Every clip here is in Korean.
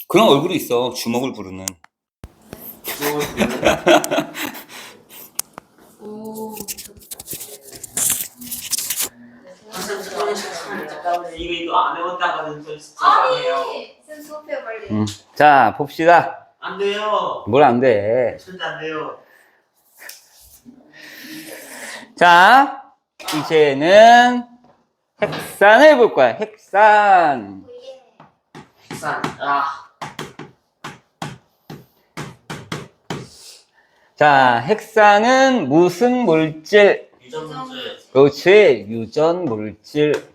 그런 얼굴이 있어. 주먹을 부르는. 오. 이거 안 해봤다가는 저 진짜 안 해요. 아니, 쌤 수업해 빨리. 자, 봅시다. 안 돼요. 뭘 안 돼. 절대 안 돼요. 자, 이제는 핵산을 볼 거야. 핵산. 산. 아. 자, 핵산은 무슨 물질? 유전물. 그렇지, 유전 물질.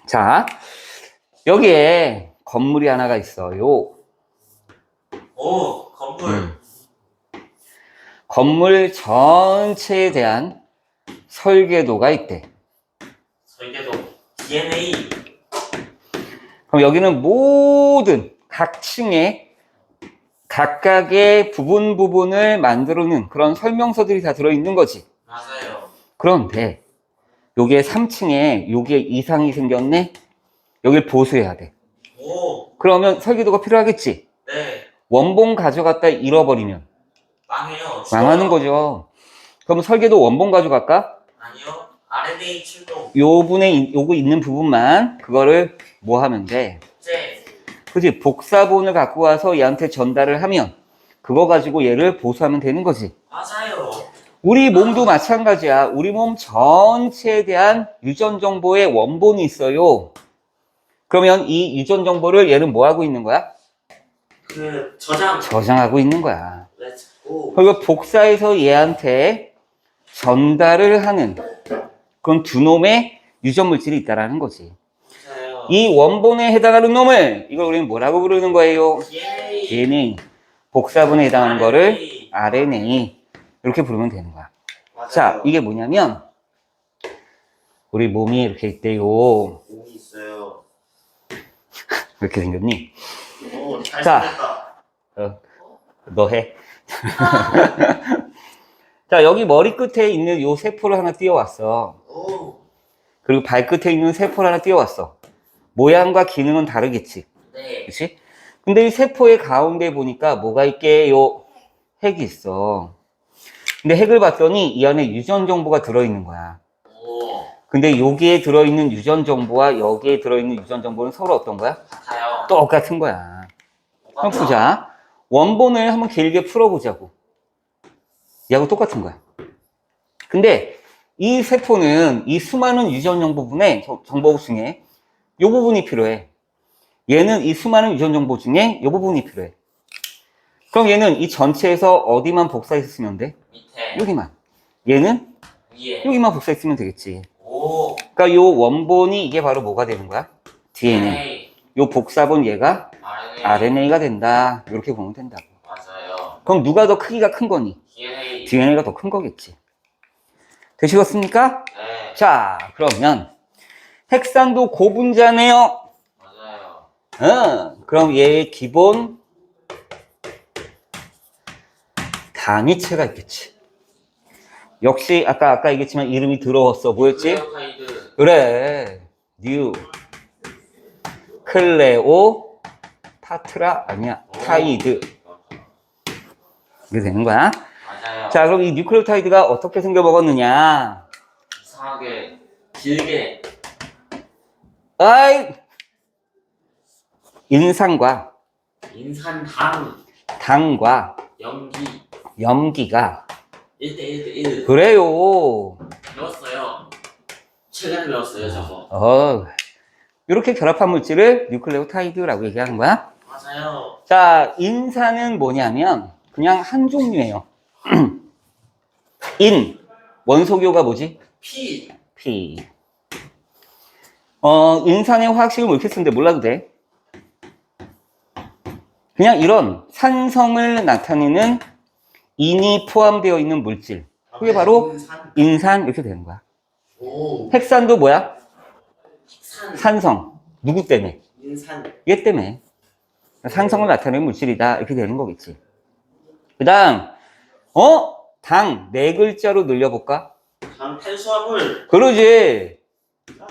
자, 여기에 건물이 하나가 있어요. 오, 건물. 건물 전체에 대한 설계도가 있대. 설계도. DNA. 그럼 여기는 모든 각 층에 각각의 부분을 만들어놓은 그런 설명서들이 다 들어있는 거지. 맞아요. 그런데 여기에 3층에 여기에 이상이 생겼네? 여길 보수해야 돼. 오. 그러면 설계도가 필요하겠지? 네. 원본 가져갔다 잃어버리면 망해요. 망하는 거죠. 그럼 설계도 원본 가져갈까? 아니요. RNA 출동. 요거 있는 부분만 그거를 뭐 하면 돼? 제. 그지? 복사본을 갖고 와서 얘한테 전달을 하면 그거 가지고 얘를 보수하면 되는 거지. 맞아요. 우리 몸도 마찬가지야. 우리 몸 전체에 대한 유전 정보의 원본이 있어요. 그러면 이 유전 정보를 얘는 뭐 하고 있는 거야? 그 저장. 저장하고 있는 거야. 오. 그리고 복사해서 얘한테 전달을 하는 그런 두 놈의 유전 물질이 있다라는 거지. 맞아요. 이 원본에 해당하는 놈을 이걸 우리는 뭐라고 부르는 거예요? DNA. DNA. 복사본에 해당하는 거를 RNA. 이렇게 부르면 되는 거야. 맞아요. 자, 이게 뭐냐면 우리 몸이 이렇게 있대요. 몸이 있어요. 이렇게 생겼니? 오, 자. 잘생겼다. 너 해. 자, 여기 머리 끝에 있는 요 세포를 하나 띄워왔어. 오. 그리고 발끝에 있는 세포를 하나 띄워왔어. 모양과 기능은 다르겠지. 네. 그치? 근데 이 세포의 가운데 보니까 뭐가 있게요? 핵이 있어. 근데 핵을 봤더니 이 안에 유전 정보가 들어있는 거야. 오. 근데 여기에 들어있는 유전 정보와 여기에 들어있는 유전 정보는 서로 어떤 거야? 같아요. 똑같은 거야. 그럼 보자. 원본을 한번 길게 풀어보자고. 얘하고 똑같은 거야. 근데 이 세포는 이 수많은 유전 정보 중에 이 부분이 필요해. 얘는 이 수많은 유전 정보 중에 이 부분이 필요해. 그럼 얘는 이 전체에서 어디만 복사했으면 돼? 밑에. 여기만. 얘는 위에. 여기만 복사했으면 되겠지. 오. 그러니까 이 원본이 이게 바로 뭐가 되는 거야? DNA. 이 복사본 얘가 RNA가 된다. 이렇게 보면 된다고. 맞아요. 그럼 누가 더 크기가 큰 거니? DNA. DNA가 더 큰 거겠지. 되시겠습니까? 네. 자, 그러면 핵산도 고분자네요. 맞아요. 그럼 얘의 기본 단위체가 있겠지. 역시 아까 얘기했지만 이름이 더러웠어. 뭐였지? 클레오파이드. 그래. 클레오 파트라 아니야. 타이드. 이게 되는 거야. 맞아요. 자, 그럼 이 뉴클레오타이드가 어떻게 생겨 먹었느냐? 이상하게 길게. 아이! 인산과 인산당. 당과 염기. 염기가 1대1대1. 그래요. 배웠어요. 최근에 배웠어요, 저거. 이렇게 결합한 물질을 뉴클레오타이드라고 얘기하는 거야. 맞아요. 자, 인산은 뭐냐면 그냥 한 종류예요. 원소교가 뭐지? P. 인산의 화학식을 뭐 이렇게 쓰는데 몰라도 돼. 그냥 이런 산성을 나타내는 인이 포함되어 있는 물질. 그게 바로 인산 이렇게 되는 거야. 오. 핵산도 뭐야? 산. 산성. 누구 때문에? 인산. 얘 때문에. 산성을 나타내는 물질이다. 이렇게 되는 거겠지. 그 다음, 당. 네 글자로 늘려볼까? 탄수화물. 그러지. 아,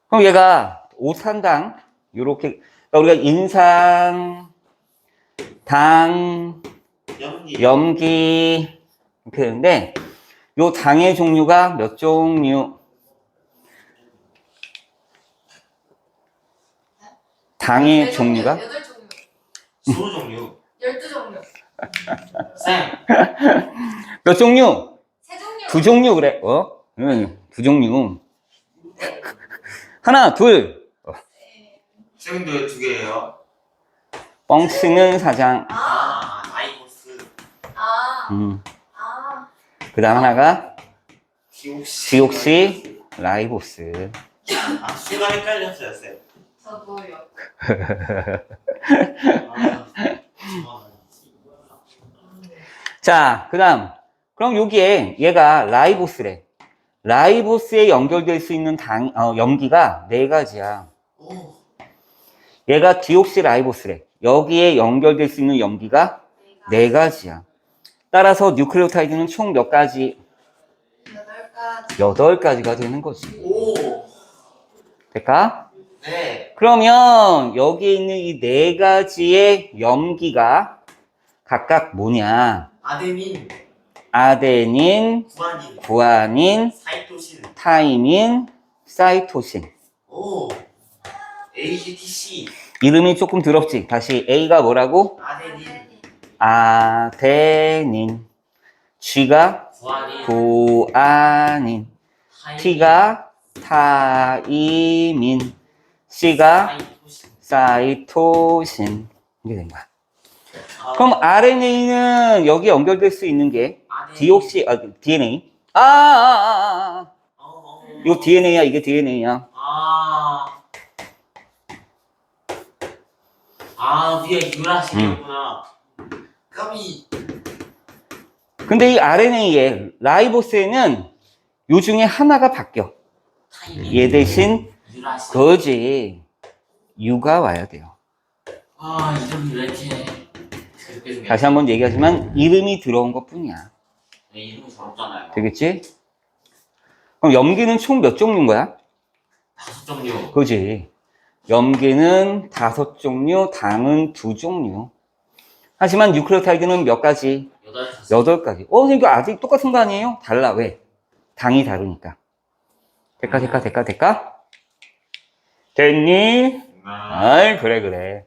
그럼 얘가 오산당 요렇게 그러니까 우리가 인상, 당, 염기. 염기 이렇게 되는데 요 당의 종류가 몇 종류? 당의 종류가 8종류. 스무 종류. 12종류. 쌤. 몇 종류? 3종류. 두 종류 그래. 두 종류. 하나, 둘. 쌤도 왜 2개예요? 뻥치는 사장. 아이보스. 아. 그 다음 하나가 디옥시. 디옥시 라이보스. 순간 헷갈렸어요, 쌤. 저도요. 자, 그 다음. 그럼 여기에 얘가 라이보스래. 라이보스에 연결될 수 있는 염기가 4가지야. 오. 얘가 디옥시 라이보스래. 여기에 연결될 수 있는 염기가 4가지야. 따라서 뉴클레오타이드는 총 몇 가지? 8가지. 8가지가 되는 거지. 오. 될까? 네. 그러면 여기에 있는 이 4가지의 염기가 각각 뭐냐? 아데닌, 아데닌, 구아닌, 구아닌, 사이토신. 타이민, 사이토신. 오. AGTC. 이름이 조금 더럽지? 다시 A가 뭐라고? 아데닌, 아데닌. G가 구아닌, 구아닌. T가 타이민. C가 사이토신. 사이토신. 이게 된 거야. 아, 그럼 RNA는 여기 연결될 수 있는 게 아데닌. 디옥시, DNA. 이거 DNA야, 이게 DNA야. 위에 유라시이구나. 까비. 근데 이 RNA에, 라이보스에는 요 중에 하나가 바뀌어. 타이밍. 얘 대신 유라시. 그거지. U가 와야 돼요. 이름이 왜 이렇게 그렇게 생겼지? 다시 한번 얘기하지만 이름이 들어온 것 뿐이야. 네, 이름이 더럽잖아요. 되겠지? 그럼 염기는 총 몇 종류인 거야? 5종류. 그지? 염기는 5종류, 당은 2종류. 하지만 뉴클레오타이드는 몇 가지? 8가지. 그러니까 아직 똑같은 거 아니에요? 달라. 왜? 당이 다르니까. 될까? 됐니? 아이, 그래.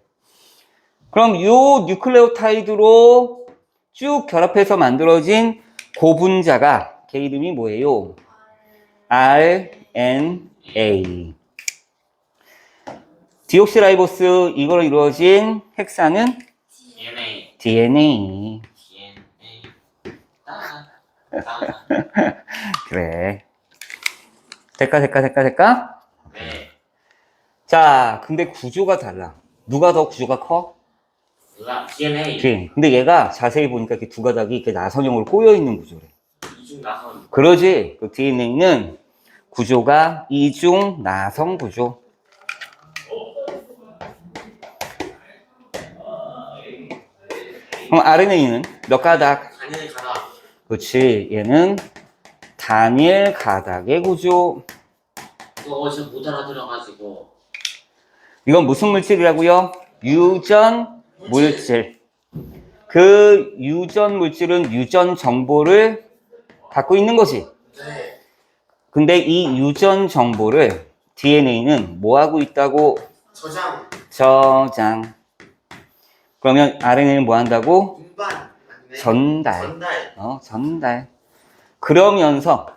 그럼 요 뉴클레오타이드로 쭉 결합해서 만들어진 고분자가 걔 이름이 뭐예요? RNA. 디옥시라이보스 이걸로 이루어진 핵산은 DNA. DNA. DNA. 그래. 될까? 네. 자, 근데 구조가 달라. 누가 더 구조가 커? DNA. 그래. 근데 얘가 자세히 보니까 이렇게 두 가닥이 이렇게 나선형으로 꼬여 있는 구조래. 이중 나선. 그러지. 그 DNA는 구조가 이중 나선 구조. 그럼 RNA는 몇 가닥? 단일 가닥. 그렇지. 얘는 단일 가닥의 구조. 그거 지금 못 알아들어가지고. 이건 무슨 물질이라고요? 유전 물질. 그 유전 물질은 유전 정보를 갖고 있는 거지. 네. 근데 이 유전 정보를 DNA는 뭐 하고 있다고? 저장. 그러면 RNA는 뭐 한다고? 운반. 맞네. 전달. 전달. 그러면서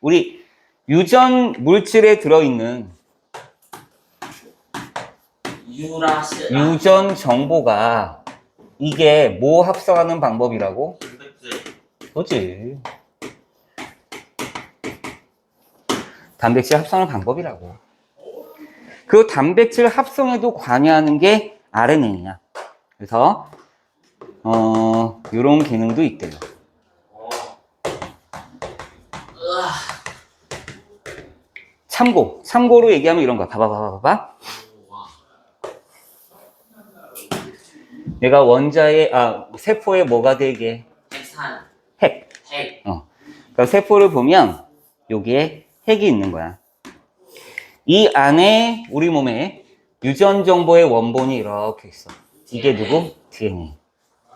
우리 유전 물질에 들어있는 유라시. 유전 정보가 이게 뭐 합성하는 방법이라고? 그렇지. 단백질 합성하는 방법이라고. 그 단백질 합성에도 관여하는 게 RNA야. 그래서 이런 기능도 있대요. 참고로 얘기하면 이런 거야. 봐봐. 얘가 세포에 뭐가 되게? 핵산. 핵. 핵. 그러니까 세포를 보면 여기에 핵이 있는 거야. 이 안에 우리 몸에 유전 정보의 원본이 이렇게 있어. 이게 누구? DNA.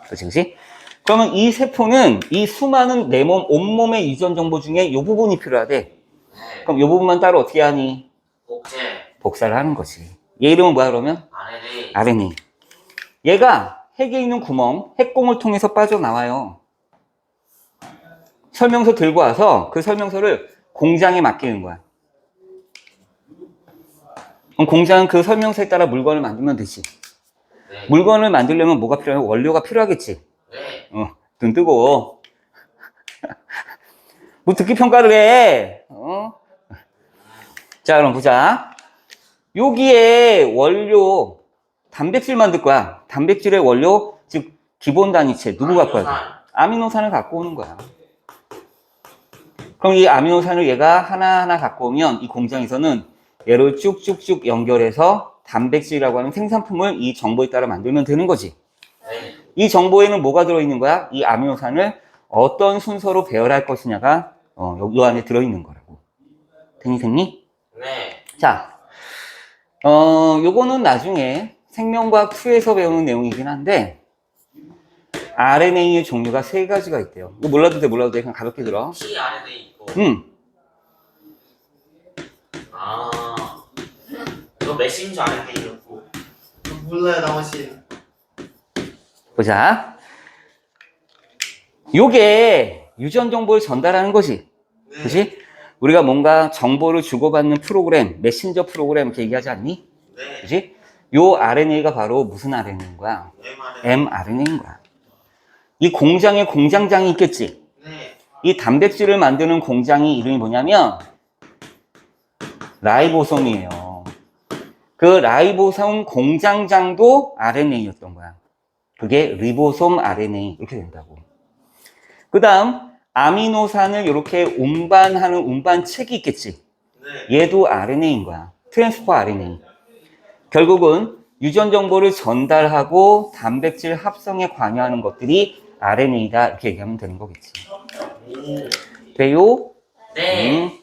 그치, 그치? 그러면 이 세포는 이 수많은 내 몸, 온몸의 유전 정보 중에 이 부분이 필요하대. 네. 그럼 이 부분만 따로 어떻게 하니? 복제. 복사를 하는 거지. 얘 이름은 뭐야, 그러면? RNA. RNA. 얘가 핵에 있는 구멍, 핵공을 통해서 빠져나와요. 설명서 들고 와서 그 설명서를 공장에 맡기는 거야. 그럼 공장은 그 설명서에 따라 물건을 만들면 되지. 네. 물건을 만들려면 뭐가 필요해? 원료가 필요하겠지. 네. 눈 뜨고. 뭐 듣기 평가를 해. 자, 그럼 보자. 여기에 원료, 단백질 만들 거야. 단백질의 원료, 즉, 기본 단위체, 누구 갖고 와야 돼? 아미노산을 갖고 오는 거야. 그럼 이 아미노산을 얘가 하나하나 갖고 오면 이 공장에서는 얘를 쭉쭉쭉 연결해서 단백질이라고 하는 생산품을 이 정보에 따라 만들면 되는 거지. 네. 이 정보에는 뭐가 들어있는 거야? 이 아미노산을 어떤 순서로 배열할 것이냐가 요 안에 들어있는 거라고. 됐니? 네. 자, 요거는 나중에 생명과학 2에서 배우는 내용이긴 한데 RNA의 종류가 3가지가 있대요. 이거 몰라도 돼, 몰라도 돼. 그냥 가볍게 들어. tRNA 있고. 아. 이거 메신저 RNA 있고. 몰라요, 나머지. 보자. 요게 유전 정보를 전달하는 거지. 네. 그치? 우리가 뭔가 정보를 주고받는 프로그램, 메신저 프로그램 이렇게 얘기하지 않니? 네. 그치? 요 RNA가 바로 무슨 RNA인 거야? mRNA. mRNA인 거야. 이 공장에 공장장이 있겠지? 네. 이 단백질을 만드는 공장이 이름이 뭐냐면 라이보솜이에요. 그 라이보솜 공장장도 RNA였던 거야. 그게 리보솜 RNA 이렇게 된다고. 그 다음 아미노산을 이렇게 운반하는 운반책이 있겠지. 네. 얘도 RNA인 거야. 트랜스퍼 RNA. 결국은 유전 정보를 전달하고 단백질 합성에 관여하는 것들이 RNA다 이렇게 얘기하면 되는 거겠지. 오. 돼요? 네.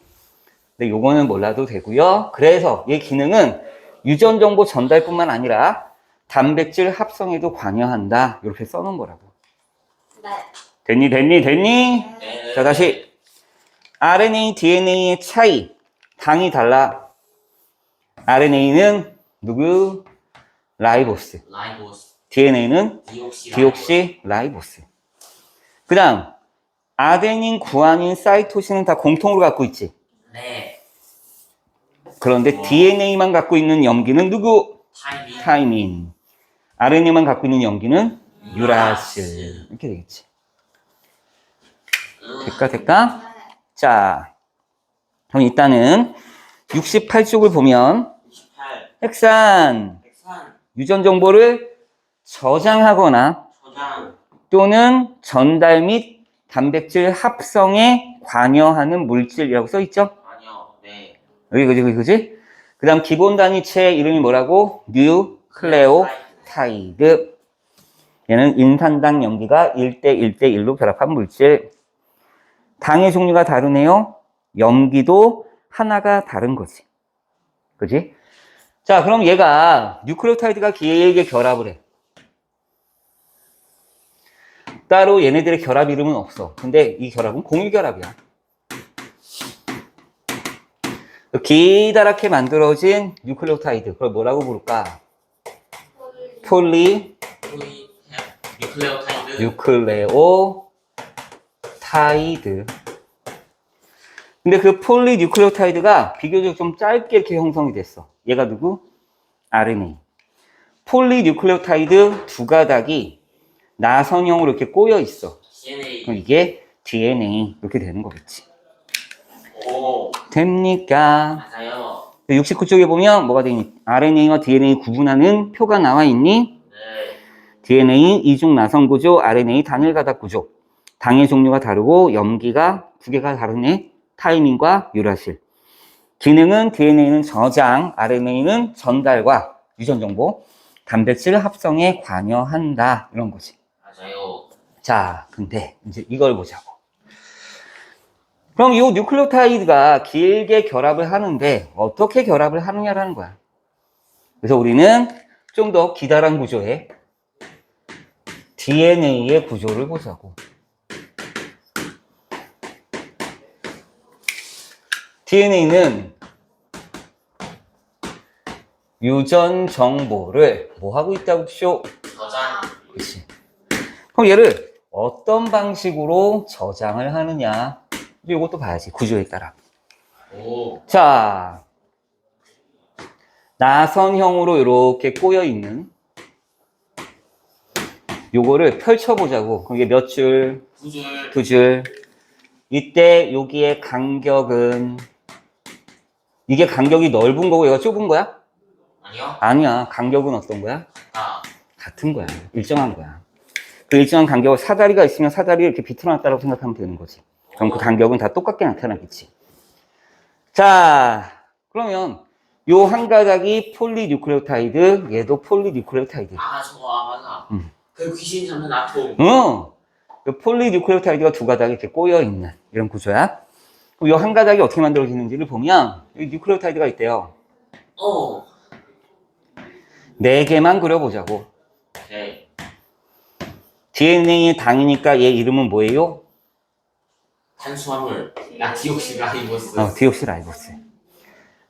근데 요거는 몰라도 되고요. 그래서 얘 기능은 유전 정보 전달뿐만 아니라 단백질 합성에도 관여한다. 이렇게 써놓은 거라고. 네. 됐니? 네. 자, 다시. RNA, DNA의 차이. 당이 달라. RNA는 누구? 라이보스. 라이보스. DNA는 디옥시 라이보스. 그 다음, 아데닌, 구아닌, 사이토신은 다 공통으로 갖고 있지. 네. 그런데 DNA만 갖고 있는 염기는 누구? 타이밍. 타이민. RNA만 갖고 있는 염기는 유라실. 이렇게 되겠지. 될까? 네. 자, 그럼 일단은 68쪽을 보면 28. 핵산, 핵산. 유전 정보를 저장하거나 저장. 또는 전달 및 단백질 합성에 관여하는 물질이라고 써 있죠? 아니요. 네. 그지? 그 다음 기본 단위체 이름이 뭐라고? 뉴클레오타이드. 얘는 인산당 염기가 1대1대1로 결합한 물질. 당의 종류가 다르네요. 염기도 하나가 다른 거지. 그지? 자, 그럼 얘가 뉴클레오타이드가 길게 결합을 해. 따로 얘네들의 결합 이름은 없어. 근데 이 결합은 공유결합이야. 기다랗게 만들어진 뉴클레오타이드. 그걸 뭐라고 부를까? 폴리 뉴클레오타이드. 뉴클레오타이드. 근데 그 폴리 뉴클레오타이드가 비교적 좀 짧게 이렇게 형성이 됐어. 얘가 누구? RNA. 폴리 뉴클레오타이드 두 가닥이 나선형으로 이렇게 꼬여 있어. DNA. 그럼 이게 DNA 이렇게 되는 거겠지. 오. 됩니까? 맞아요. 69쪽에 보면 뭐가 되니? RNA와 DNA 구분하는 표가 나와 있니? 네. DNA 이중 나선 구조, RNA 단일 가닥 구조. 당의 종류가 다르고 염기가 두 개가 다르네. 타이밍과 유라실. 기능은 DNA는 저장, RNA는 전달과 유전 정보, 단백질 합성에 관여한다. 이런 거지. 맞아요. 자, 근데 이제 이걸 보자고. 그럼 이 뉴클레오타이드가 길게 결합을 하는데 어떻게 결합을 하느냐라는 거야. 그래서 우리는 좀 더 기다란 구조의 DNA의 구조를 보자고. DNA는 유전 정보를 뭐 하고 있다고 쇼? 저장. 그렇지. 그럼 얘를 어떤 방식으로 저장을 하느냐? 이것도 봐야지, 구조에 따라. 오. 자, 나선형으로 이렇게 꼬여 있는 요거를 펼쳐보자고. 그럼 이게 몇 줄? 두 줄. 두 줄. 이때 여기에 간격은, 이게 간격이 넓은 거고 얘가 좁은 거야? 아니요. 아니야. 간격은 어떤 거야? 아. 같은 거야. 일정한 거야. 그 일정한 간격을 사다리가 있으면 사다리를 이렇게 비틀어놨다고 생각하면 되는 거지. 그럼 그 간격은 다 똑같게 나타나겠지. 자, 그러면 요 한 가닥이 폴리뉴클레오타이드, 얘도 폴리뉴클레오타이드. 아, 저거, 아, 맞아. 음. 그 귀신 잡는 아톰. 그 폴리뉴클레오타이드가 두 가닥이 이렇게 꼬여 있는 이런 구조야. 요 한 가닥이 어떻게 만들어지는지를 보면 여기 뉴클레오타이드가 있대요. 어. 4개만 그려보자고. 네. DNA의 당이니까 얘 이름은 뭐예요? 탄수화물. 디옥시라이보스. 디옥시라이보스.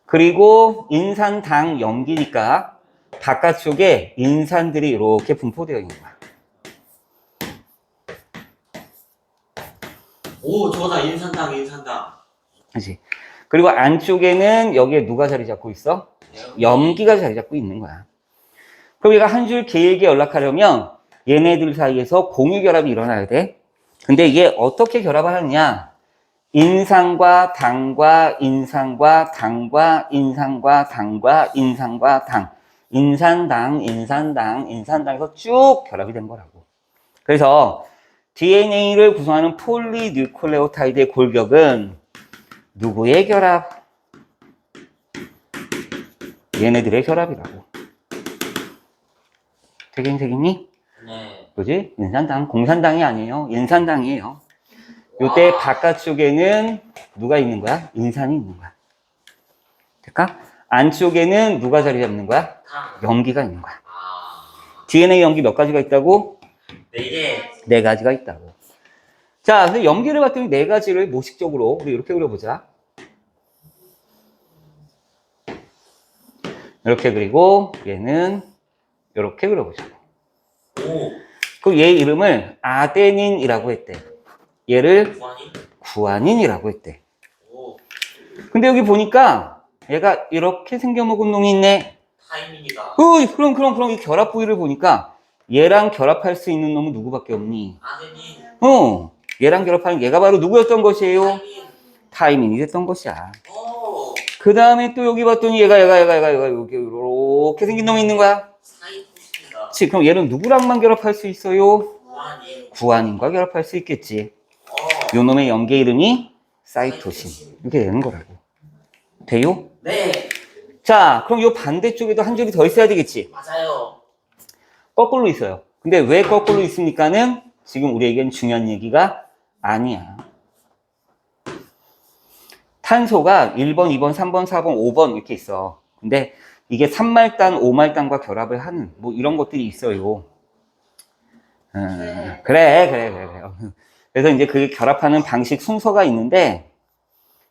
그리고 인산당 염기니까 바깥쪽에 인산들이 이렇게 분포되어 있는 거야. 오, 저거다. 인산당. 그렇지. 그리고 안쪽에는 여기에 누가 자리 잡고 있어? 염기가 자리 잡고 있는 거야. 그럼 얘가 한 줄 길게 연락하려면 얘네들 사이에서 공유결합이 일어나야 돼. 근데 이게 어떻게 결합을 하느냐? 인산과 당과 인산과 당과 인산과 당과 인산과 당. 인산당에서 쭉 결합이 된 거라고. 그래서 DNA를 구성하는 폴리뉴클레오타이드의 골격은 누구의 결합? 얘네들의 결합이라고. 되겠니? 네. 그지? 인산당, 공산당이 아니에요. 인산당이에요. 요때 바깥쪽에는 누가 있는 거야? 인산이 있는 거야. 될까? 안쪽에는 누가 자리 잡는 거야? 당. 염기가 있는 거야. 아. DNA 염기 몇 가지가 있다고? 4개. 4가지가 있다고. 자, 그래서 염기를 봤더니 4가지를 모식적으로 우리 이렇게 그려보자. 이렇게 그리고 얘는 이렇게 그려보자고. 오. 그 얘 이름을 아데닌이라고 했대. 얘를 구환이? 구아닌이라고 했대. 오. 근데 여기 보니까 얘가 이렇게 생겨먹은 놈이 있네. 타이밍이다. 그럼 이 결합 부위를 보니까 얘랑 결합할 수 있는 놈은 누구밖에 없니? 아데닌. 얘랑 결합하는 얘가 바로 누구였던 것이에요? 타이밍. 타이민이 됐던 것이야. 오. 그 다음에 또 여기 봤더니 얘가 여기 이렇게 생긴 놈이 있는 거야. 사이토시다. 그치? 그럼 얘는 누구랑만 결합할 수 있어요? 구환이. 구아닌과 결합할 수 있겠지. 어. 요 놈의 염계 이름이 사이토신. 이렇게 되는 거라고. 돼요? 네. 자, 그럼 요 반대쪽에도 한 줄이 더 있어야 되겠지? 맞아요. 거꾸로 있어요. 근데 왜 거꾸로 있습니까는 지금 우리에겐 중요한 얘기가 아니야. 탄소가 1번, 2번, 3번, 4번, 5번 이렇게 있어. 근데 이게 3말단, 5말단과 결합을 하는 뭐 이런 것들이 있어요. 그래. 그래서 이제 그 결합하는 방식 순서가 있는데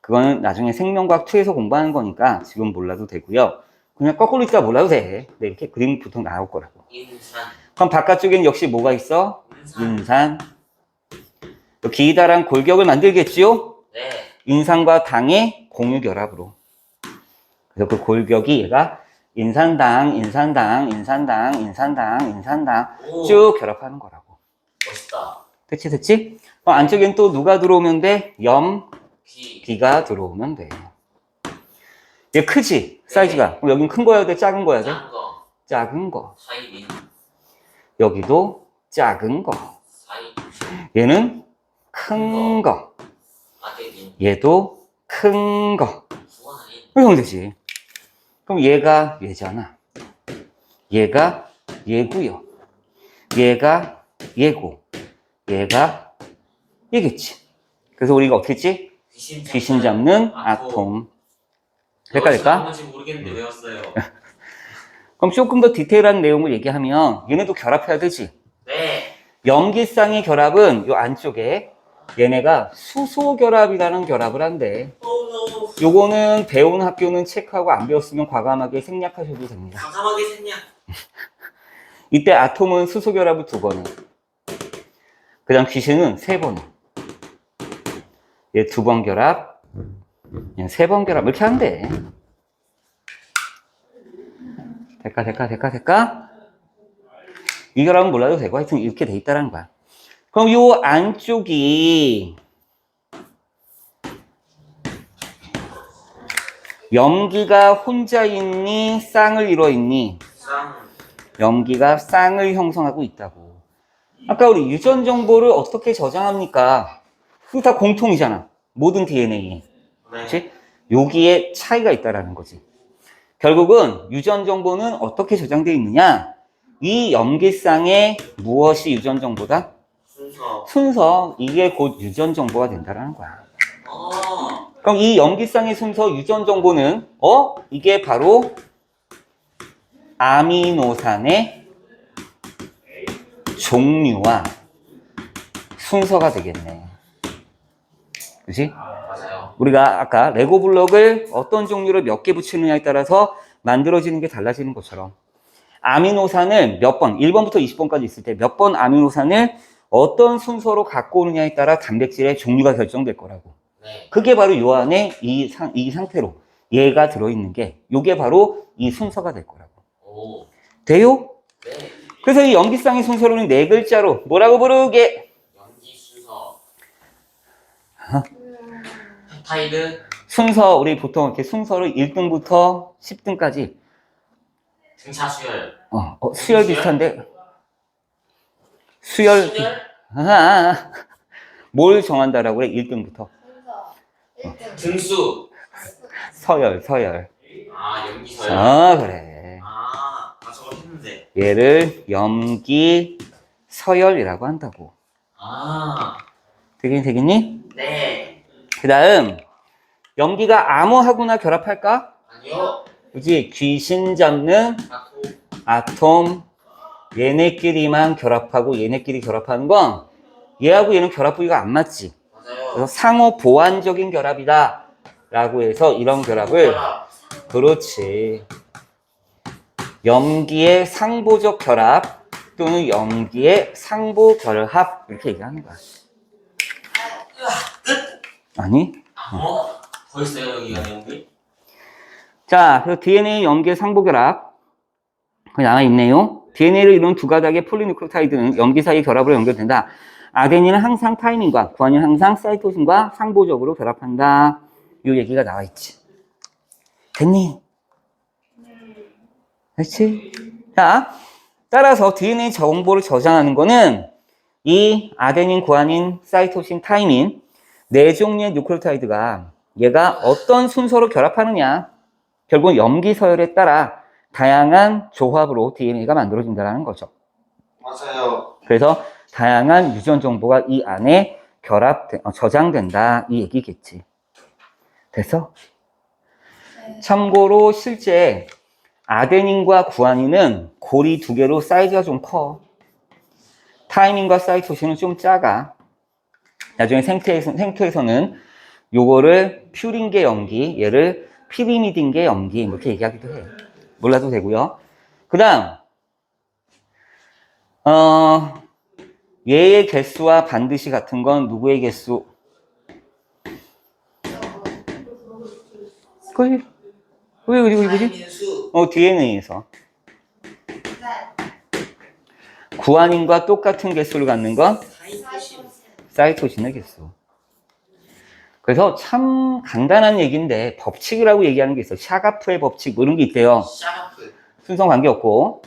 그거는 나중에 생명과학 2에서 공부하는 거니까 지금 몰라도 되고요. 그냥 거꾸로 있다 몰라도 돼. 네, 이렇게 그림 보통 나올 거라고. 인산. 그럼 바깥쪽엔 역시 뭐가 있어? 인산. 인산. 또 기다란 골격을 만들겠지요? 네. 인산과 당의 공유 결합으로. 그래서 그 골격이 얘가 인산당 오. 쭉 결합하는 거라고. 멋있다. 됐지? 그럼 안쪽엔 또 누가 들어오면 돼? 귀. 기가 들어오면 돼. 얘 크지? 사이즈가. 그럼 여긴 큰 거여야 돼? 작은 거여야 돼? 작은 거. 작은 거. 타이밍. 여기도 작은 거. 사이토시. 얘는 큰 거. 아데닌. 얘도 큰 거. 구환이. 이렇게 하면 되지. 그럼 얘가 얘잖아. 얘가 얘고요. 얘가 얘고. 얘가 얘겠지. 그래서 우리가 어떻게 했지? 귀신 잡는 아톰. 헷갈릴까? 뭔지 모르겠는데 외웠어요. 그럼 조금 더 디테일한 내용을 얘기하면 얘네도 결합해야 되지. 네. 염기쌍의 결합은 요 안쪽에 얘네가 수소결합이라는 결합을 한대. 요거는 배운 학교는 체크하고 안 배웠으면 과감하게 생략하셔도 됩니다. 과감하게 생략. 이때 아톰은 수소결합을 2번 해. 그 다음 귀신은 3번 해. 얘 2번 결합, 얘 3번 결합 이렇게 한대. 될까? 이 결합은 몰라도 되고 하여튼 이렇게 돼 있다는 거야. 그럼 요 안쪽이 염기가 혼자 있니? 쌍을 이루어 있니? 쌍. 염기가 쌍을 형성하고 있다고. 아까 우리 유전 정보를 어떻게 저장합니까? 그거 다 공통이잖아. 모든 DNA에. 네. 그렇지? 여기에 차이가 있다라는 거지. 결국은 유전 정보는 어떻게 저장되어 있느냐? 이 염기쌍에 무엇이 유전 정보다? 순서. 순서. 이게 곧 유전 정보가 된다라는 거야. 어. 그럼 이 염기쌍의 순서 유전 정보는 이게 바로 아미노산의 종류와 순서가 되겠네. 그치? 맞아요. 우리가 아까 레고 블록을 어떤 종류를 몇 개 붙이느냐에 따라서 만들어지는 게 달라지는 것처럼 아미노산을 몇 번, 1번부터 20번까지 있을 때 몇 번 아미노산을 어떤 순서로 갖고 오느냐에 따라 단백질의 종류가 결정될 거라고. 네. 그게 바로 요 안에 이 상태로 얘가 들어있는 게 요게 바로 이 순서가 될 거라고. 오. 돼요? 네. 그래서 이 염기쌍의 순서로는 4글자로 뭐라고 부르게? 연기 순서. 펩타이드. 순서 우리 보통 이렇게 순서를 1등부터 10등까지 등차 수열. 수열 비슷한데 수열 수열? 뭘 정한다라고 그래? 1등부터 순서 1등. 등수. 서열 아, 연기 서열. 그래. 저거 했는데. 얘를 염기 서열이라고 한다고. 되겠니? 네. 그 다음 염기가 암호하고나 결합할까? 아니요. 그지? 귀신 잡는 아톰 얘네끼리만 결합하고 얘네끼리 결합하는 건 얘하고 얘는 결합 부위가 안 맞지. 맞아요. 그래서 상호 보완적인 결합이다 라고 해서 이런 결합을 그렇지. 염기의 상보적 결합 또는 염기의 상보 결합 이렇게 얘기하는 거야. 아니? 더 있어요, 여기가 내용이? 자, 그래서 DNA 염기의 상보 결합 그 나와 있네요. DNA를 이룬 2가닥의 폴리누클레오타이드는 염기 사이 결합으로 연결된다. 아데닌은 항상 타이민과 구아닌은 항상 사이토신과 상보적으로 결합한다. 이 얘기가 나와 있지. 됐니? 그렇지? 자, 따라서 DNA 정보를 저장하는 거는 이 아데닌, 구아닌, 사이토신, 타이민 4종류의 뉴클레오타이드가 얘가 어떤 순서로 결합하느냐 결국은 염기 서열에 따라 다양한 조합으로 DNA가 만들어진다는 거죠. 맞아요. 그래서 다양한 유전 정보가 이 안에 저장된다 이 얘기겠지. 됐어? 네. 참고로 실제 아데닌과 구아닌은 고리 2개로 사이즈가 좀 커. 타이민과 사이토신은 좀 작아. 나중에 생토에서는 요거를 퓨린계 염기, 얘를 피리미딘계 염기 이렇게 얘기하기도 해. 몰라도 되고요. 그 다음 얘의 개수와 반드시 같은 건 누구의 개수? 그지? 민수. DNA에서 구아닌과 똑같은 개수를 갖는 건 사이토신의 개수. 그래서 참 간단한 얘기인데 법칙이라고 얘기하는 게 있어. 샤가프의 법칙 뭐 이런 게 있대요. 샤가프. 순서 관계없고.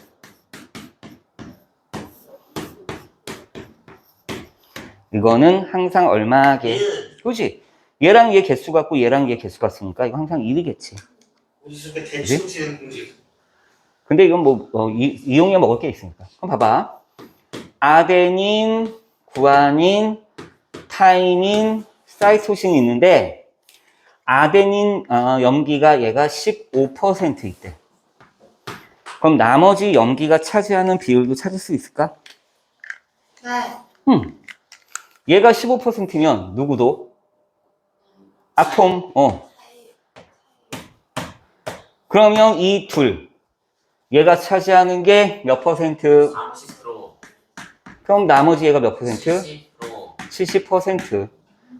이거는 항상 얼마 개. 그렇지? 얘랑 얘 개수 같고 얘랑 얘 개수 같으니까 이거 항상 1이겠지. 우리 대충 지은 공식. 근데 이건 이용해 먹을 게 있으니까. 그럼 봐봐. 아데닌, 구아닌, 타이민, 사이토신이 있는데 아데닌 염기가 얘가 15% 있대. 그럼 나머지 염기가 차지하는 비율도 찾을 수 있을까? 네. 얘가 15%면 누구도? 아톰. 그러면 이 둘. 얘가 차지하는 게 몇 퍼센트? 30%. 그럼 나머지 얘가 몇 퍼센트? 70%. 70%.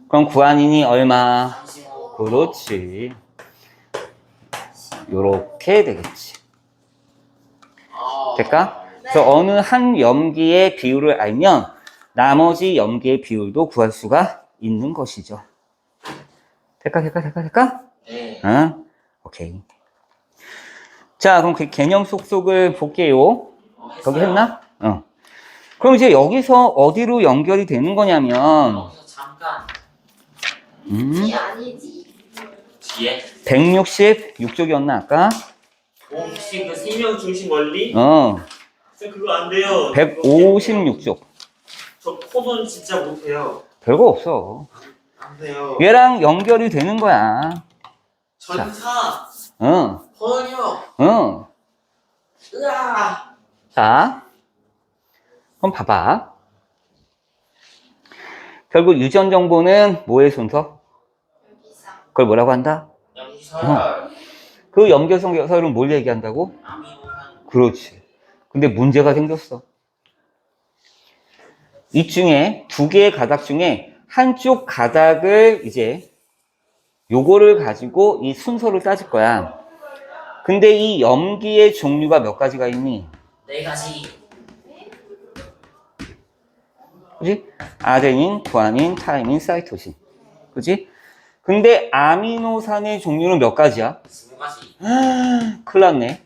그럼 구한인이 얼마? 35%. 그렇지. 요렇게 되겠지. 될까? 그래서 어느 한 염기의 비율을 알면 나머지 염기의 비율도 구할 수가 있는 것이죠. 될까? 네. 응? 오케이. 자, 그럼 그 개념 속속을 볼게요. 거기 했나? 그럼 이제 여기서 어디로 연결이 되는 거냐면, 여기서 잠깐 이 아니지. 뒤에 166쪽이었나, 아까? 혹시 그 생명 중심 원리? 어, 쌤 그거 안 돼요. 156쪽. 저 코돈 진짜 못해요. 별거 없어. 안 돼요. 얘랑 연결이 되는 거야. 전사. 번역. 으아. 자, 그럼 봐봐. 결국 유전 정보는 뭐의 순서? 여기상. 그걸 뭐라고 한다? 여기서 그 염결성서는 뭘 얘기한다고? 아미노산. 그렇지. 근데 문제가 생겼어. 이 중에 두 개의 가닥 중에 한쪽 가닥을 이제 요거를 가지고 이 순서를 따질 거야. 근데 이 염기의 종류가 몇 가지가 있니? 4가지. 그지? 아데닌, 구아닌, 타이민, 사이토신. 그지? 근데 아미노산의 종류는 몇 가지야? 20가지. 큰일 났네.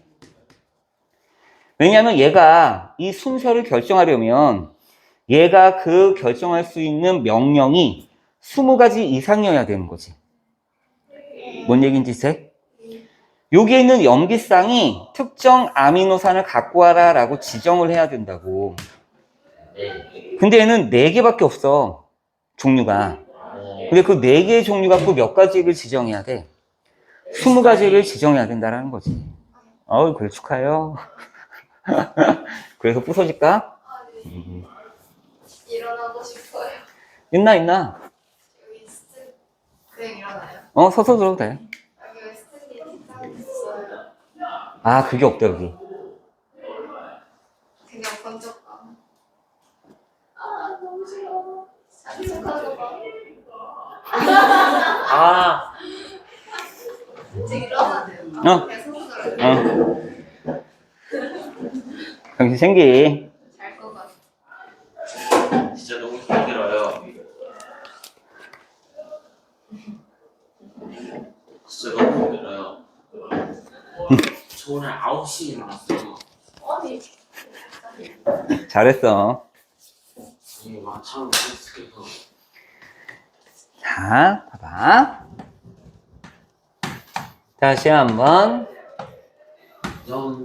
왜냐하면 얘가 이 순서를 결정하려면 얘가 그 결정할 수 있는 명령이 20가지 이상이어야 되는 거지. 뭔 얘기인지 세? 여기에 있는 염기쌍이 특정 아미노산을 갖고 와라 라고 지정을 해야 된다고. 네. 근데 얘는 4개밖에 없어. 종류가. 근데 그 4개의 종류 갖고 몇 가지를 지정해야 돼? 20가지를 지정해야 된다는 거지. 그래, 축하해요. 그래서 부서질까? 네. 일어나고 싶어요. 있나? 여기 그냥 일어나요. 서서 들어도 돼. 여기 왜 스탠딩 딱 있어요. 그게 없다, 여기. 그냥 번쩍감. 너무 싫어. 산책하러 가. 이제 일어나야 돼요. 계속 들어요. 정신 생기. 잘 것 같아. 진짜 너무 힘들어요. 진짜 너무 힘들어요. 저 오늘 9시에 일어났어요. 아니. 잘했어. 이 마창을 못했어요. 자, 봐봐. 다시 한번.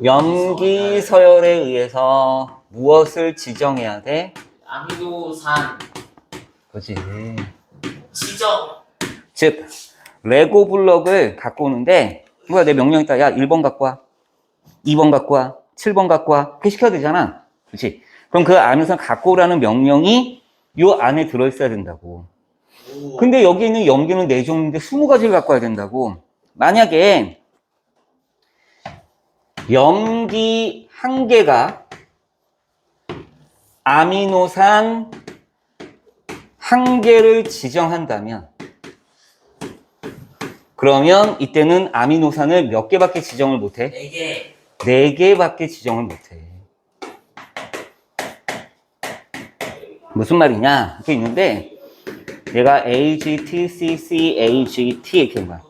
염기 서열에 의해서 무엇을 지정해야 돼? 아미노산 그지. 지정. 즉, 레고 블럭을 갖고 오는데, 뭐야, 내 명령 있다. 야, 1번 갖고 와. 2번 갖고 와. 7번 갖고 와. 그렇게 시켜야 되잖아. 그렇지. 그럼 그 안에서 갖고 오라는 명령이 요 안에 들어있어야 된다고. 근데 여기 있는 염기는 4종인데 20가지를 갖고 와야 된다고. 만약에 염기 1개가 아미노산 1개를 지정한다면 그러면 이때는 아미노산을 몇 개밖에 지정을 못해? 4개. 4개밖에 지정을 못해. 무슨 말이냐? 이렇게 있는데 얘가 A, G, T, C, C, A, G, T 이렇게 있는 거야.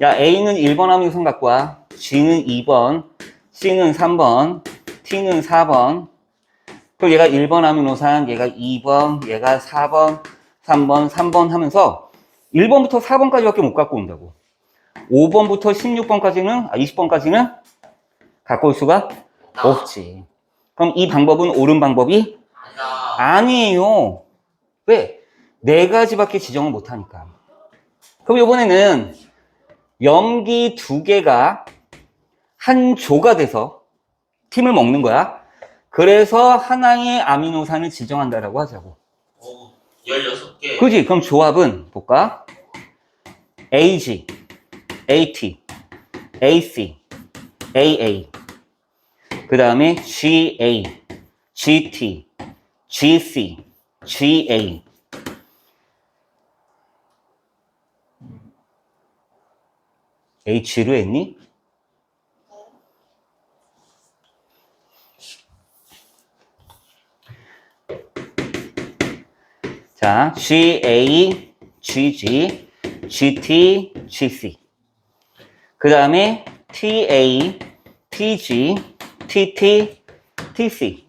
야, A는 1번 아미노산 갖고 와. G는 2번, C는 3번, T는 4번. 그리고 얘가 1번 아미노산, 얘가 2번, 얘가 4번, 3번 하면서 1번부터 4번까지밖에 못 갖고 온다고. 5번부터 16번까지는, 20번까지는 갖고 올 수가 없지. 그럼 이 방법은 옳은 방법이 아니에요. 왜? 4가지밖에 지정을 못 하니까. 그럼 이번에는 염기 두 개가 한 조가 돼서 팀을 먹는 거야. 그래서 하나의 아미노산을 지정한다라고 하자고. 오, 16개. 그지? 그럼 조합은 볼까? AG, AT, AC, AA. 그 다음에 GA, GT, GC, GA. H로 했니? 자, GA, GG, GT, GC. 그 다음에 TA, TG, TT, TC.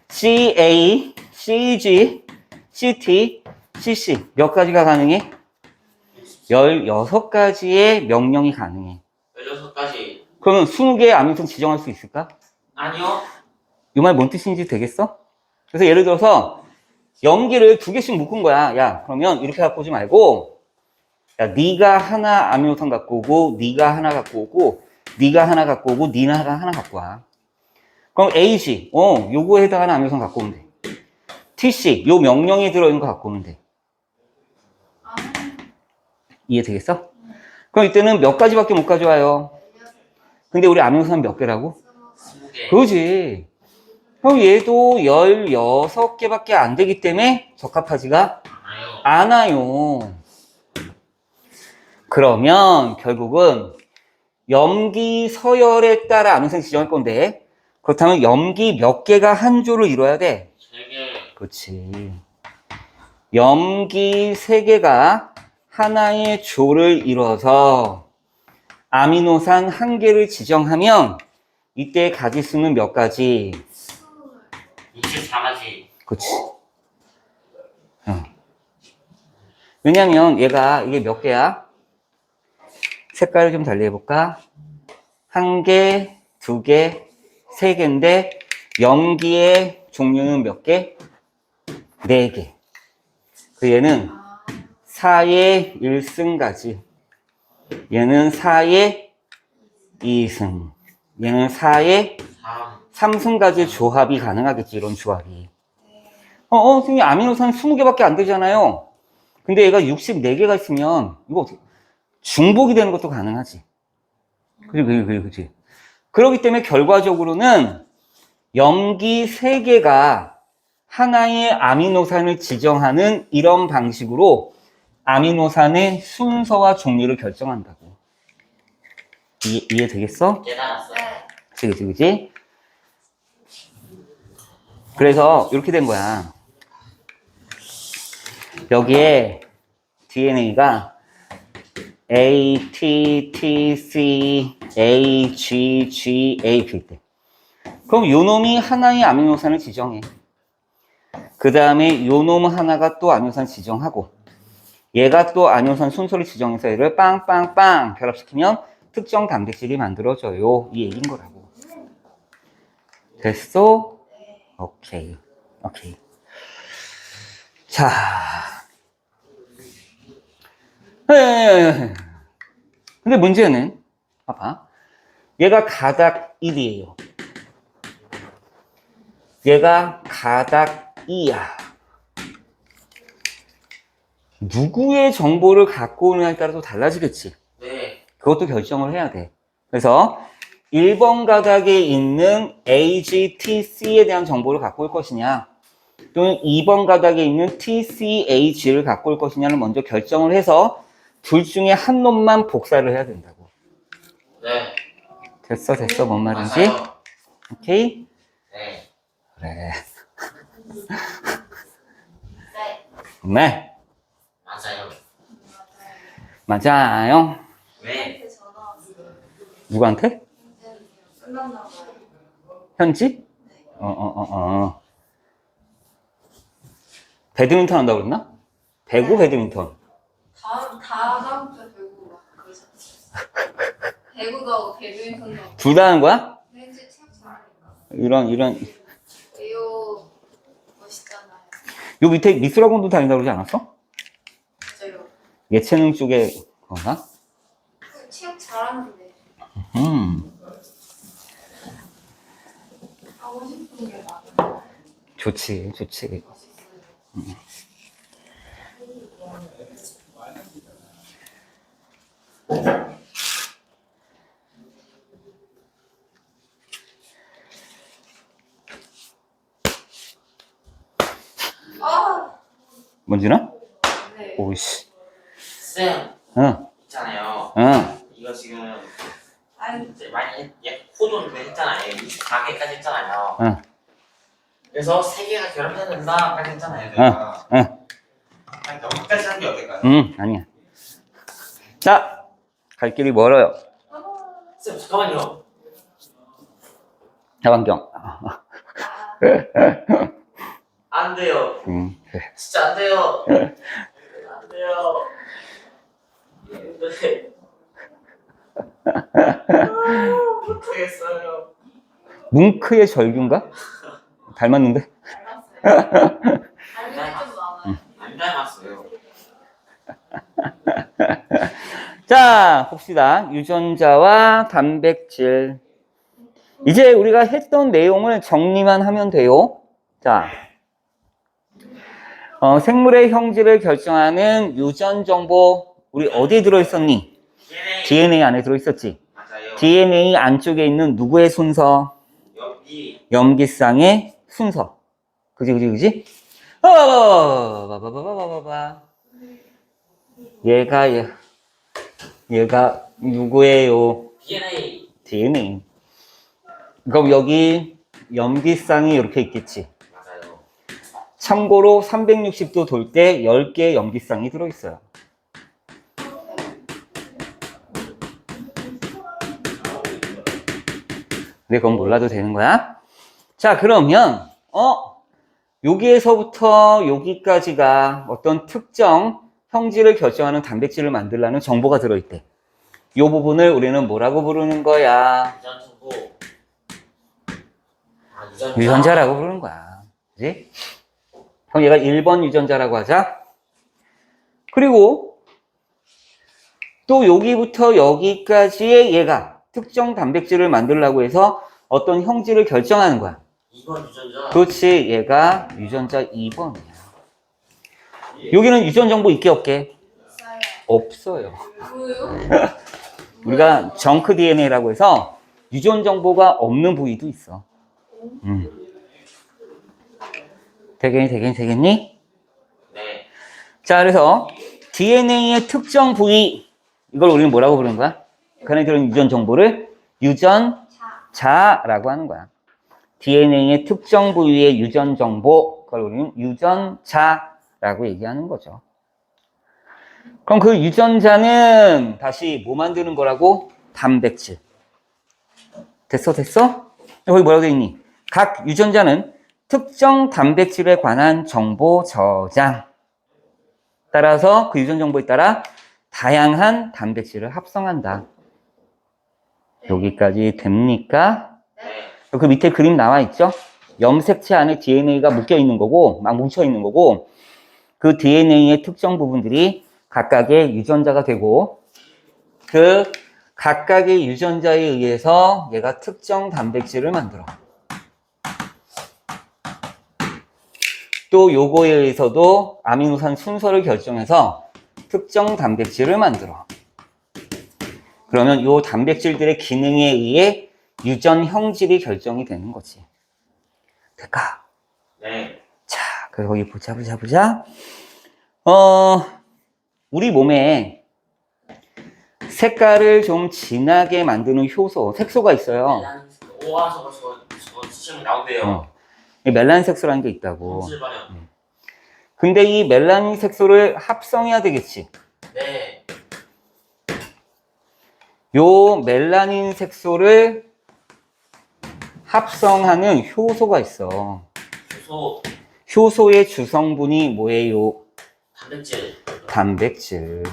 CA, CG, CT, CC. 몇 가지가 가능해? 16가지의 명령이 가능해. 16가지. 그러면 20개의 아미노산 지정할 수 있을까? 아니요. 이 말 뭔 뜻인지 되겠어? 그래서 예를 들어서 염기를 2개씩 묶은 거야. 야, 그러면 이렇게 갖고 오지 말고, 야, 네가 하나 아미노산 갖고 오고, 네가 하나 갖고 오고, 네가 하나 갖고 오고, 니나가 하나 갖고 와. 그럼 AG, 요거에 해당하는 아미노산 갖고 오면 돼. TC, 요 명령이 들어있는 거 갖고 오면 돼. 이해되겠어? 그럼 이때는 몇 가지밖에 못 가져와요. 근데 우리 아미노산 몇 개라고? 20개. 그지? 그럼 얘도 16개밖에 안 되기 때문에 적합하지가 않아요. 않아요. 그러면 결국은 염기 서열에 따라 아미노산 지정할 건데, 그렇다면 염기 몇 개가 한 조를 이뤄야 돼? 3개. 그렇지. 염기 3개가 하나의 조를 이뤄서 아미노산 1개를 지정하면 이때 가지수는 몇 가지? 64가지. 그렇지. 왜냐면 얘가 이게 몇 개야? 색깔을 좀 달리 해볼까? 1개, 2개, 3개인데 염기의 종류는 몇 개? 4개. 그 얘는 4의 1승가지. 얘는 4의 2승. 얘는 4의 3. 3승가지 조합이 가능하겠지, 이런 조합이. 선생님, 아미노산 20개밖에 안 되잖아요. 근데 얘가 64개가 있으면, 이거 어떻게, 중복이 되는 것도 가능하지. 그지. 그렇기 때문에 결과적으로는 염기 3개가 하나의 아미노산을 지정하는 이런 방식으로 아미노산의 순서와 종류를 결정한다고. 이해되겠어? 깨달았어요. 그치. 그래서 이렇게 된 거야. 여기에 DNA가 A, T, T, C, A, G, G, A 이렇게 있대. 그럼 요 놈이 하나의 아미노산을 지정해. 그 다음에 요 놈 하나가 또 아미노산 지정하고, 얘가 또 아미노산 순서를 지정해서 얘를 빵빵빵 결합시키면 특정 단백질이 만들어져요. 이 얘기인 거라고. 됐어? 오케이. 자. 근데 문제는, 봐봐. 얘가 가닥 1이에요. 얘가 가닥 2야. 누구의 정보를 갖고 오느냐에 따라서 달라지겠지. 네. 그것도 결정을 해야 돼. 그래서 1번 가닥에 있는 AGTC에 대한 정보를 갖고 올 것이냐, 또는 2번 가닥에 있는 TCAG를 갖고 올 것이냐를 먼저 결정을 해서 둘 중에 한 놈만 복사를 해야 된다고. 네. 됐어. 뭔 말인지? 맞아요. 오케이? 네. 그래. 네. 네. 맞아요. 맞아요. 왜? 전화 왔어요. 누구한테? 끝났나 봐요. 현지? 배드민턴 한다고 그랬나? 배구 배드민턴. 다음 주에 배구 막 그러셨어요. 배구도 하고 배드민턴도 하고. 둘 다 하는 거야? 왠지 참 잘하니까. 이런. 레오 멋있잖아요. 요 밑에 미술학원도 다닌다고 그러지 않았어? 맞아요. 예체능 쪽에 그런가? 잘하는데 하고 싶은 게 많아. 좋지, 좋지. 아, 뭔지나? 네. 오이씨. 쌤 응, 있잖아요. 응, 이거 지금 아니, 이제 많이 코돈 했잖아요. 24개까지 했잖아요. 응, 그래서 3개가 결합해야 된다까지 했잖아요. 응, 내가. 응, 아니 여기까지 하는 게 어떨까요? 응, 아니야. 자, 갈 길이 멀어요. 쌤 잠깐만요. 자반경. 안 돼요. 그래. 진짜 안 돼요. 안 돼요. 네. 못하겠어요. 뭉크의 절규인가? 닮았는데? 닮았어요. 닮은 게좀 많아요. 안 닮았어요. 자, 봅시다. 유전자와 단백질. 이제 우리가 했던 내용을 정리만 하면 돼요. 자, 생물의 형질을 결정하는 유전 정보, 우리 어디에 들어있었니? DNA 안에 들어있었지. 맞아요. DNA 안쪽에 있는 누구의 순서? 여기 염기쌍의 순서. 그지, 그지, 그지? 봐봐봐봐봐봐봐봐봐. 얘가 누구예요? DNA. DNA. 그럼 여기 염기쌍이 이렇게 있겠지. 맞아요. 참고로 360도 돌 때 10개의 염기쌍이 들어있어요. 근데 그건 몰라도 되는 거야. 자, 그러면 여기에서부터 여기까지가 어떤 특정 형질을 결정하는 단백질을 만들려는 정보가 들어있대. 이 부분을 우리는 뭐라고 부르는 거야? 유전정보. 유전자. 유전자라고 부르는 거야. 그지? 그럼 얘가 1번 유전자라고 하자. 그리고 또 여기부터 여기까지의 얘가 특정 단백질을 만들려고 해서 어떤 형질을 결정하는 거야. 2번 유전자. 그렇지, 얘가 유전자 2번이야. 여기는 유전 정보 있게 없게? 있어요. 없어요. 뭐요? 우리가 정크 DNA라고 해서 유전 정보가 없는 부위도 있어. 되겠니? 네. 자, 그래서 DNA의 특정 부위, 이걸 우리는 뭐라고 부르는 거야? 그 안에 들어있는 유전 정보를 유전자라고 하는 거야. DNA의 특정 부위의 유전 정보, 그걸 우리는 유전자라고 얘기하는 거죠. 그럼 그 유전자는 다시 뭐 만드는 거라고? 단백질. 됐어? 거기 뭐라고 돼 있니? 각 유전자는 특정 단백질에 관한 정보 저장. 따라서 그 유전 정보에 따라 다양한 단백질을 합성한다. 여기까지 됩니까? 네. 그 밑에 그림 나와 있죠? 염색체 안에 DNA가 묶여 있는 거고, 막 뭉쳐 있는 거고, 그 DNA의 특정 부분들이 각각의 유전자가 되고, 그 각각의 유전자에 의해서 얘가 특정 단백질을 만들어. 또 요거에 의해서도 아미노산 순서를 결정해서 특정 단백질을 만들어. 그러면 요 단백질들의 기능에 의해 유전 형질이 결정이 되는 거지. 될까? 네. 자, 그래서 거기 보자. 우리 몸에 색깔을 좀 진하게 만드는 효소, 색소가 있어요. 와, 저거 시험에 나온대요. 이 멜라닌 색소라는 게 있다고. 본질 발현. 근데 이 멜라닌 색소를 합성해야 되겠지. 네. 요 멜라닌 색소를 합성하는 효소가 있어. 주소. 효소의 주성분이 뭐예요? 단백질. 단백질.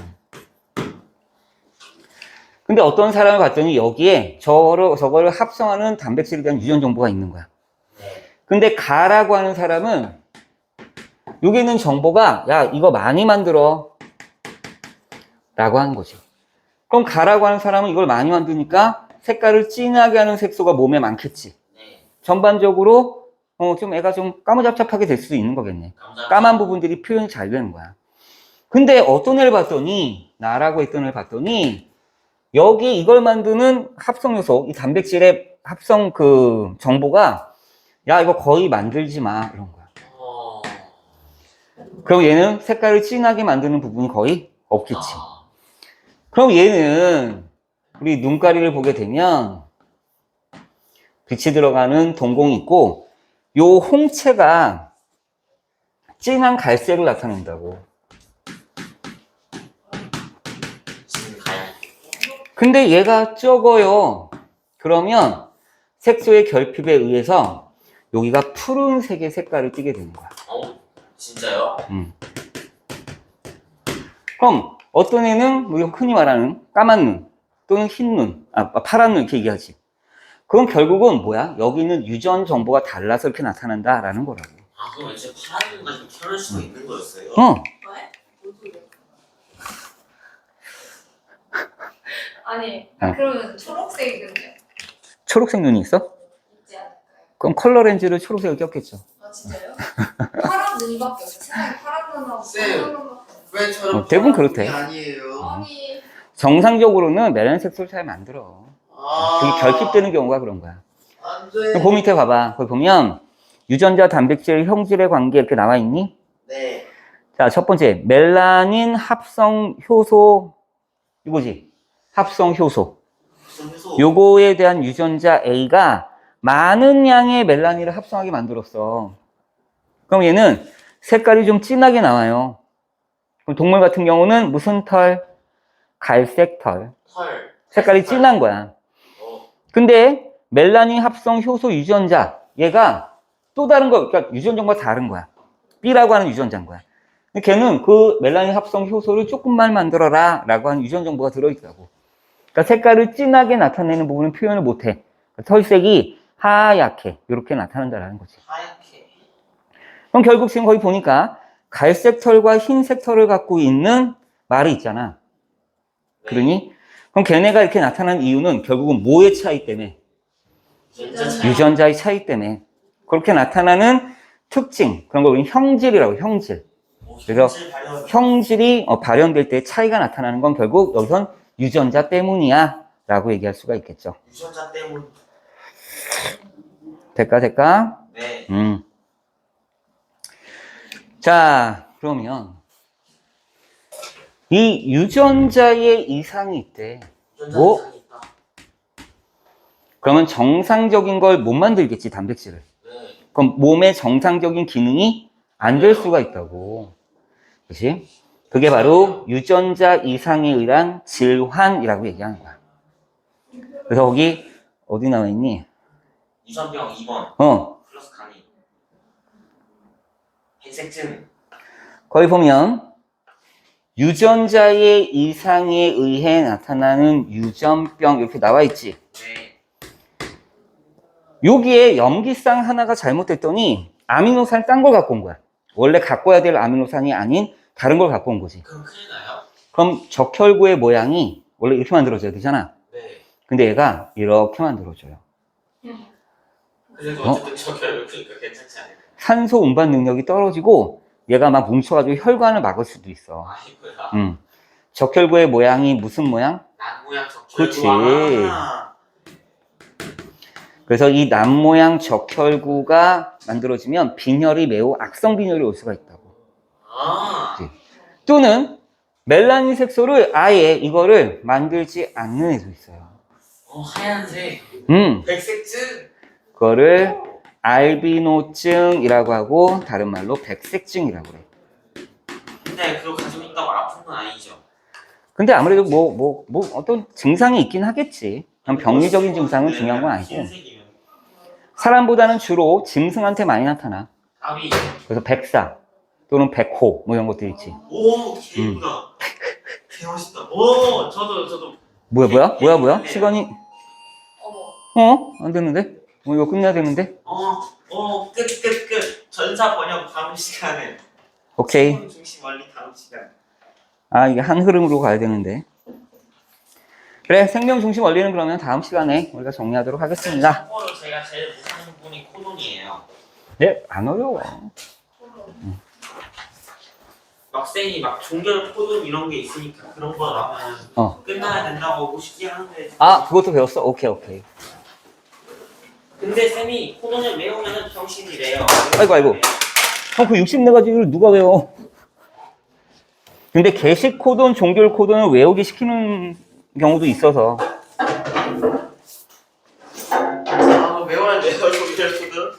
근데 어떤 사람을 봤더니 여기에 저거를 합성하는 단백질에 대한 유전 정보가 있는 거야. 네. 근데 가라고 하는 사람은 여기 있는 정보가 야 이거 많이 만들어 라고 하는 거지. 그럼 가라고 하는 사람은 이걸 많이 만드니까 색깔을 진하게 하는 색소가 몸에 많겠지. 네. 전반적으로 좀 애가 좀 까무잡잡하게 될 수도 있는 거겠네. 감사합니다. 까만 부분들이 표현이 잘 되는 거야. 근데 어떤 애를 봤더니, 나라고 했던 애를 봤더니, 여기 이걸 만드는 합성 요소, 이 단백질의 합성 그 정보가, 야, 이거 거의 만들지 마. 이런 거야. 어. 그럼 얘는 색깔을 진하게 만드는 부분이 거의 없겠지. 아. 그럼 얘는 우리 눈가리를 보게 되면 빛이 들어가는 동공이 있고 요 홍채가 진한 갈색을 나타낸다고. 지금 가야. 근데 얘가 적어요. 그러면 색소의 결핍에 의해서 여기가 푸른색의 색깔을 띠게 되는 거야. 진짜요? 그럼 어떤 애는 우리가 흔히 말하는 까만 눈 또는 흰 눈, 파란 눈 이렇게 얘기하지. 그건 결국은 뭐야? 여기 있는 유전 정보가 달라서 이렇게 나타난다라는 거라고. 아, 그럼 이제 파란 눈 가지고 켜낼 수가 있는 거였어요? 왜? 뭔 소리야? 아니, 그러면 초록색이거든요. 초록색 눈이 있어? 있지 않을까요? 그럼 컬러 렌즈를 초록색을 꼈겠죠. 아 진짜요? 파란 눈밖에 없어. 세상에 파란 눈하고 쌤. 파란 눈밖에 없어. 왜 저런 대부분 파란 그렇대. 눈이 아니에요? 아니, 정상적으로는 멜라닌 색소를 잘 만들어. 그게 아, 결핍되는 경우가 그런 거야. 안 돼. 그 밑에 봐봐. 거기 보면 유전자 단백질 형질의 관계 이렇게 나와 있니? 네. 자, 첫 번째 멜라닌 합성 효소 이거지. 합성 효소. 무슨 해소? 요거에 대한 유전자 A가 많은 양의 멜라닌을 합성하게 만들었어. 그럼 얘는 색깔이 좀 진하게 나와요. 그럼 동물 같은 경우는 무슨 털? 갈색 털. 털. 색깔이 진한 거야. 어. 근데 멜라닌 합성 효소 유전자 얘가 또 다른 거, 그러니까 유전 정보가 다른 거야. B라고 하는 유전자인 거야. 근데 걔는 그 멜라닌 합성 효소를 조금만 만들어라 라고 하는 유전 정보가 들어있다고. 그러니까 색깔을 진하게 나타내는 부분은 표현을 못해. 털색이 하얗게 이렇게 나타난다라는 거지. 하얗게. 그럼 결국 지금 거기 보니까 갈색 털과 흰색 털을 갖고 있는 말이 있잖아. 네. 그러니? 그럼 걔네가 이렇게 나타나는 이유는 결국은 뭐의 차이 때문에? 유전자 차이. 유전자의 차이 때문에. 그렇게 나타나는 특징, 그런 걸 우리는 형질이라고 해요, 형질. 그래서 형질 발현. 형질이 발현될 때 차이가 나타나는 건 결국 여기선 유전자 때문이야 라고 얘기할 수가 있겠죠. 유전자 때문. 될까? 네. 자, 그러면 이 유전자의 이상이 있대. 유전자 뭐? 이상이 있다. 그러면 정상적인 걸 못 만들겠지, 단백질을. 네. 그럼 몸의 정상적인 기능이 안 될 수가 있다고. 그치? 그게 바로 유전자 이상에 의한 질환이라고 얘기하는 거야. 그래서 거기 어디 나와 있니? 유전병 2번. 플러스 간이. 백색증. 거기 보면 유전자의 이상에 의해 나타나는 유전병 이렇게 나와 있지. 네. 여기에 염기상 하나가 잘못됐더니 아미노산 딴 걸 갖고 온 거야. 원래 갖고 와야 될 아미노산이 아닌 다른 걸 갖고 온 거지. 그럼 큰일 나요? 그럼 적혈구의 모양이 원래 이렇게 만들어져야 되잖아. 네. 근데 얘가 이렇게 만들어져요. 그래도 어? 어쨌든 적혈을 그러니까 괜찮지 않을까요? 산소 운반 능력이 떨어지고 얘가 막 뭉쳐가지고 혈관을 막을 수도 있어. 아이고야. 적혈구의 모양이 무슨 모양? 난 모양 적혈. 그렇지. 아. 그래서 이 남 모양 적혈구가 만들어지면 빈혈이 매우 악성 빈혈이 올 수가 있다고. 아. 또는 멜라닌 색소를 아예 이거를 만들지 않는 애도 있어요. 하얀색. 백색증. 그거를 알비노증이라고 하고 다른 말로 백색증이라고 그래. 근데 그거 가지고 있다고 아픈 건 아니죠? 근데 아무래도 뭐 어떤 증상이 있긴 하겠지. 그냥 병리적인 증상은 중요한 건 아니고. 흰색이면. 사람보다는 주로 짐승한테 많이 나타나. 가비. 그래서 백사 또는 백호 뭐 이런 것들 있지. 오, 개구다. 개 멋있다. 오, 저도. 뭐야? 시간이 어머. 안 됐는데? 이거 끝내야 되는데? 끝. 전사 번역 다음 시간에. 오케이. 중심 원리 다음 시간. 이게 한 흐름으로 가야 되는데. 그래, 생명 중심 원리는 그러면 다음 시간에 우리가 정리하도록 하겠습니다. 참고로 제가 제일 못하는 분이 코돈이에요. 네, 안 어려워. 막생이 막 종결 코돈 이런 게 있으니까 그런 거 나오면 어. 끝나야 된다고 하고 싶게 하는데. 아, 그것도 배웠어? 오케이, 오케이. 근데 쌤이 코돈을 외우면 병신이래요. 아이고. 형, 그 60 내가지고 누가 외워? 근데 개식 코돈, 종결 코돈을 외우기 시키는 경우도 있어서. 아, 외워야 돼요, 종결 코돈?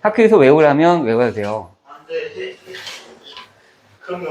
학교에서 외우려면 외워야 돼요. 안 돼. 그런 거.